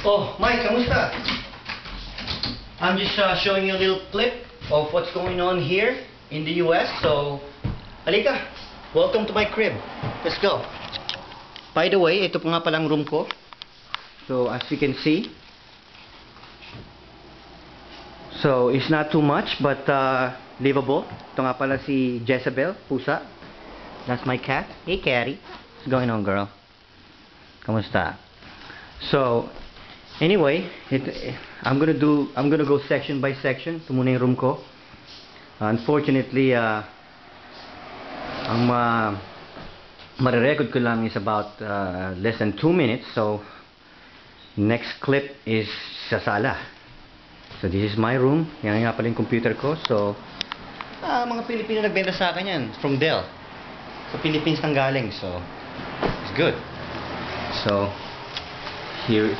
Oh, Mike, kamusta? I'm just showing you a little clip of what's going on here in the US. So, halika. Welcome to my crib. Let's go. By the way, ito po nga palang room ko. So, as you can see. So, it's not too much, but livable. Ito nga pala si Jezebel, pusa. That's my cat. Hey, Catty. What's going on, girl? Kamusta? So, anyway, I'm gonna go section by section. Ito muna yung room ko. Unfortunately, ang marirecord ko lang is about less than 2 minutes. So, next clip is sa sala. So, this is my room. Yan nga pala yung computer ko. So, mga Pilipino nagbenta sa akin yan. From Dell. Sa Philippines nang galing. So, it's good. So, here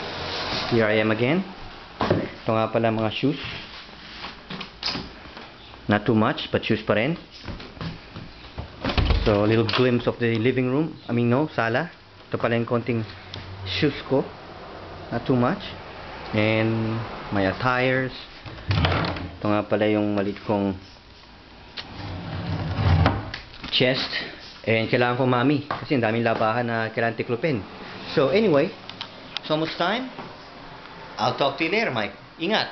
I am again. Ito nga pala mga shoes. Not too much, but shoes pa rin. So, a little glimpse of the living room. I mean, no, sala. Ito pala yung konting shoes ko. Not too much. And my attires. Ito nga pala yung maliit kong chest. And kailangan ko mami. Kasi ang daming labahan na kailangan tiklopin. So, anyway. It's almost time. I'll talk to you later, Mike. Ingat.